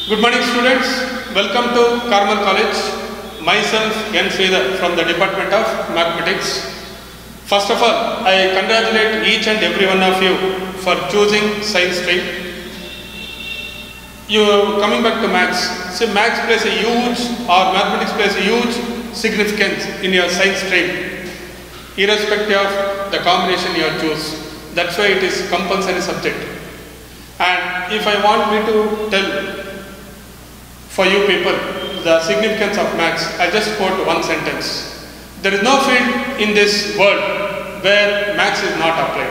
Good morning students, welcome to Carmel College. Myself N. Sridhar from the Department of Mathematics. First of all, I congratulate each and every one of you for choosing science stream. You coming back to maths. See, maths plays a huge or mathematics plays a huge significance in your science stream, irrespective of the combination you choose. That's why it is compulsory subject. And if I want me to tell for you people the significance of maths, I just quote one sentence. There is no field in this world where maths is not applied.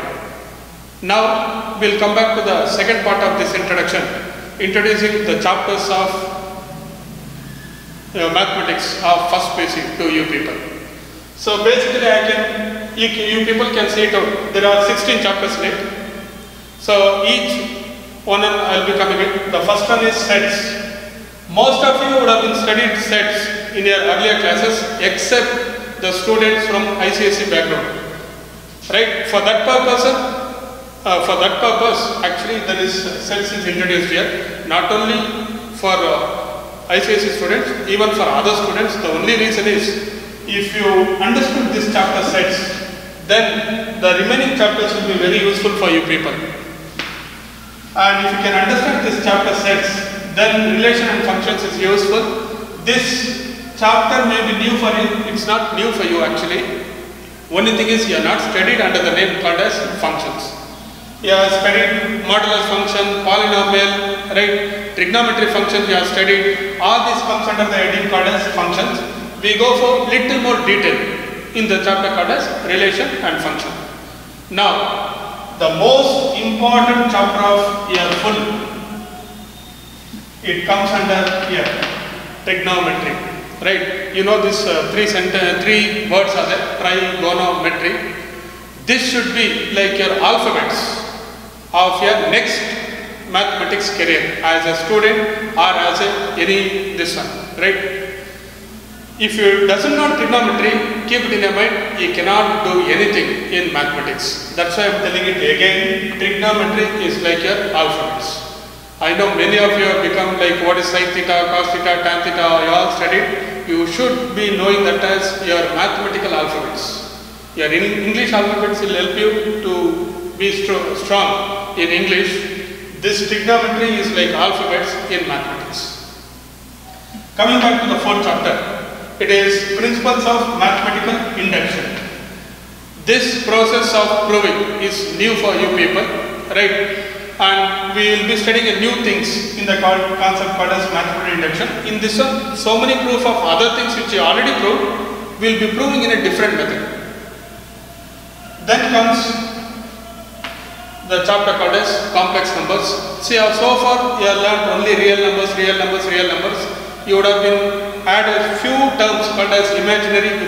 Now we'll come back to the second part of this introduction, introducing the chapters of mathematics of first basic to you people. So basically you people can see it out. There are 16 chapters in it. So each one I'll be coming in. The first one is sets. Most of you would have been studied sets in your earlier classes except the students from ICSE background. Right? For that purpose, actually there is sets is introduced here. Not only for ICSE students, even for other students. The only reason is if you understood this chapter sets, then the remaining chapters will be very useful for you people. And if you can understand this chapter sets, then relation and functions is useful. This chapter may be new for you. It's not new for you actually. Only thing is you are not studied under the name called as functions. You have studied modulus function, polynomial, right? Trigonometry functions you have studied. All this comes under the heading called as functions. We go for little more detail in the chapter called as relation and function. Now, the most important chapter of your full, it comes under here, trigonometry, right? You know this three words are there, trigonometry. This should be like your alphabets of your next mathematics career as a student or as this one, right? If you doesn't know trigonometry, keep it in your mind, you cannot do anything in mathematics. That's why I am telling it again, trigonometry is like your alphabets. I know many of you have become like what is sin theta, cos theta, tan theta, you all studied. You should be knowing that as your mathematical alphabets. Your English alphabets will help you to be strong in English. This trigonometry is like alphabets in mathematics. Coming back to the fourth chapter, it is principles of mathematical induction. This process of proving is new for you people, right? And we will be studying a new things in the concept called as mathematical induction. In this one, so many proof of other things which you already proved, we will be proving in a different method. Then comes the chapter called as complex numbers. See, so far you have learned only real numbers. You would have been had a few terms called as imaginary.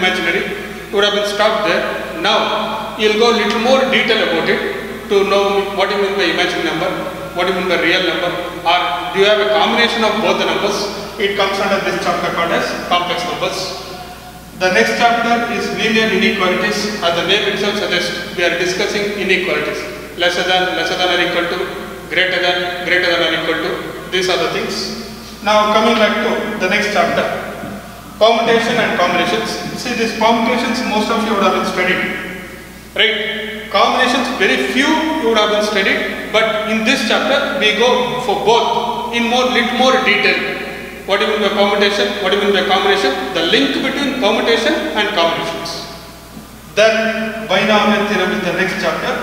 You would have been stopped there. Now you will go a little more detail about it, to know what you mean by imaginary number, what you mean by real number, or do you have a combination of both the numbers. It comes under this chapter called as complex numbers. The next chapter is linear inequalities. As the name itself suggests, we are discussing inequalities. Lesser than or equal to, greater than or equal to. These are the things. Now coming back to the next chapter, permutation and combinations. See, these permutations most of you would have been studied, right? Combinations very few you would have been studied, but in this chapter we go for both in little more detail. What do you mean by permutation? What do you mean by combination? The link between permutation and combinations. Then binomial theorem is the next chapter.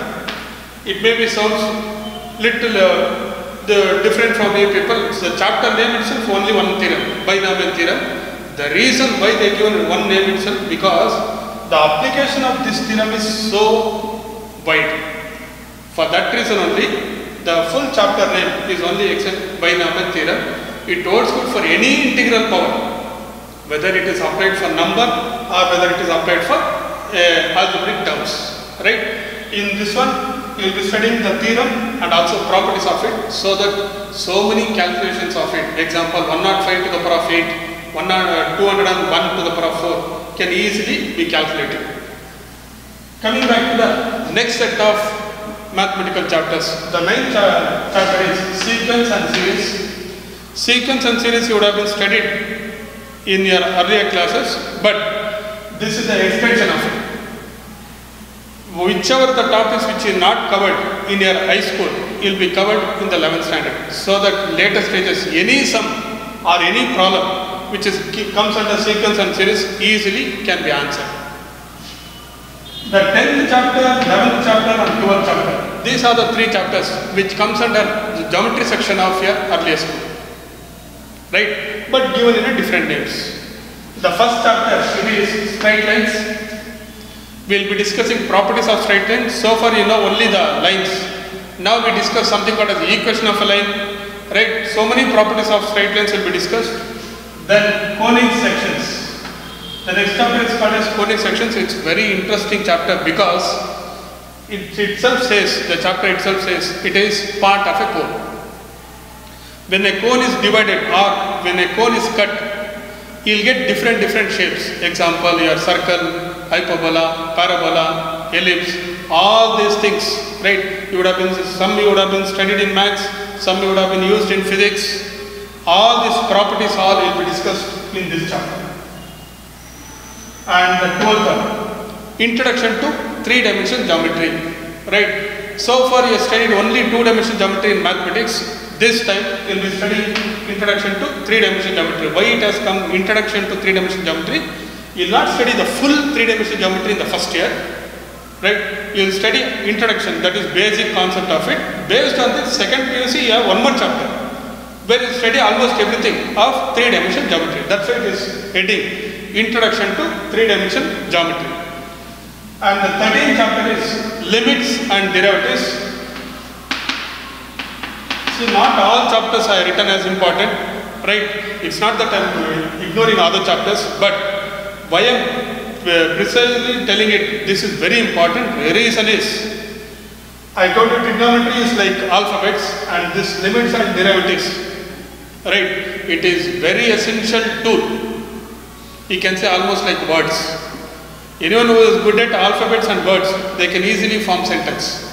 It may be sounds little different from you people. It's the chapter name itself only one theorem, binomial theorem. The reason why they given one name itself, because the application of this theorem is so wide. For that reason only, the full chapter name is only except binomial theorem. It holds good for any integral power, whether it is applied for number or whether it is applied for algebraic terms. Right? In this one, you will be studying the theorem and also properties of it, so that so many calculations of it. Example, 105 to the power of 8, 201 to the power of 4 can easily be calculated. Coming back to the next set of mathematical chapters, the ninth chapter is sequence and series. Sequence and series you would have been studied in your earlier classes, but this is the extension of it. Whichever the topics which is not covered in your high school, will be covered in the 11th standard. So that later stages, any sum or any problem which comes under sequence and series easily can be answered. The 10th chapter, 11th chapter and 12th chapter, these are the three chapters which comes under the geometry section of your earlier school. Right? But given in a different names. The first chapter is straight lines. We will be discussing properties of straight lines. So far you know only the lines. Now we discuss something called as the equation of a line. Right? So many properties of straight lines will be discussed. Then conic sections. The next chapter is called as conic sections. It's very interesting chapter because it itself says, the chapter itself says, it is part of a cone. When a cone is divided or when a cone is cut, you will get different shapes. Example, your circle, hyperbola, parabola, ellipse, all these things, right? Some you would have been studied in maths, some you would have been used in physics. All these properties all will be discussed in this chapter. And the 12th one, introduction to three-dimensional geometry, right? So far you have studied only two-dimensional geometry in mathematics. This time you will be studying introduction to three-dimensional geometry. Why it has come introduction to three-dimensional geometry? You will not study the full three-dimensional geometry in the first year, right? You will study introduction, that is basic concept of it. Based on this second PUC, you have one more chapter where you study almost everything of three-dimensional geometry. That's why it is heading Introduction to Three-Dimensional Geometry. And the 13th chapter is Limits and Derivatives. See, not all chapters are written as important, right? It's not that I'm ignoring other chapters, but why I'm precisely telling it, this is very important. The reason is, I told you trigonometry is like alphabets and this limits and derivatives, right? It is very essential tool. You can say almost like words. Anyone who is good at alphabets and words, they can easily form sentence.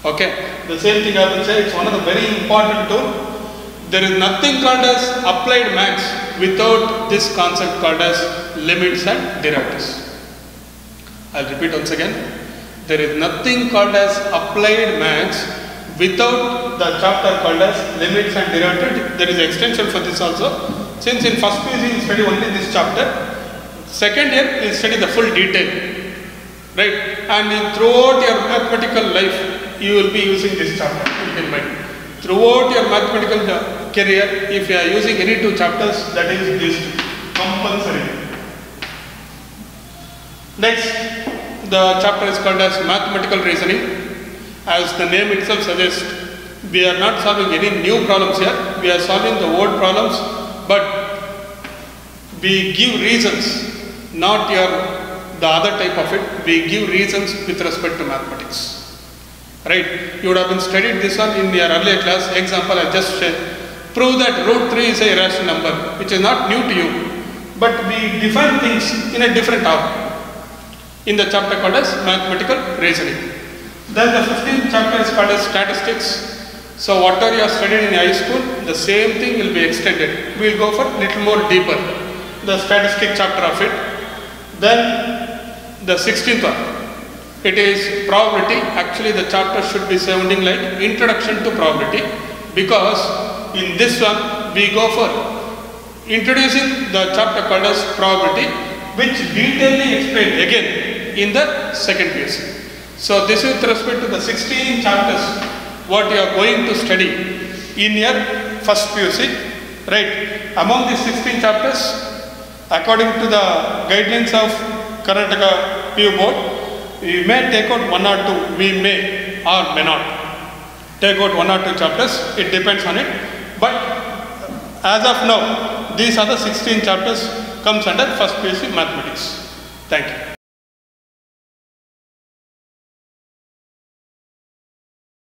Okay? The same thing I will say, it's one of the very important tools. There is nothing called as applied maths without this concept called as limits and derivatives. I'll repeat once again. There is nothing called as applied maths without the chapter called as limits and derivatives. There is an extension for this also. Since in first phase you study only this chapter, second year you study the full detail, right? And throughout your mathematical life, you will be using this chapter, keep in mind. Throughout your mathematical career, if you are using any two chapters, that is this compulsory. Next, the chapter is called as mathematical reasoning. As the name itself suggests, we are not solving any new problems here. We are solving the old problems. But we give reasons, not the other type of it. We give reasons with respect to mathematics. Right? You would have been studied this one in your earlier class. Example, I just said, prove that root 3 is a irrational number, which is not new to you. But we define things in a different order in the chapter called as mathematical reasoning. Then the 15th chapter is called as statistics. So whatever you have studied in high school, the same thing will be extended. We will go for a little more deeper, the statistic chapter of it. Then the 16th one, it is probability. Actually the chapter should be sounding like introduction to probability, because in this one we go for introducing the chapter called as probability, which detailedly explained again in the second PUC. So this is with respect to the 16 chapters what you are going to study in your first PUC, right? Among these 16 chapters, according to the guidelines of Karnataka PU Board, we may take out one or two, we may or may not take out one or two chapters, it depends on it. But as of now, these are the 16 chapters comes under first PUC mathematics. Thank you.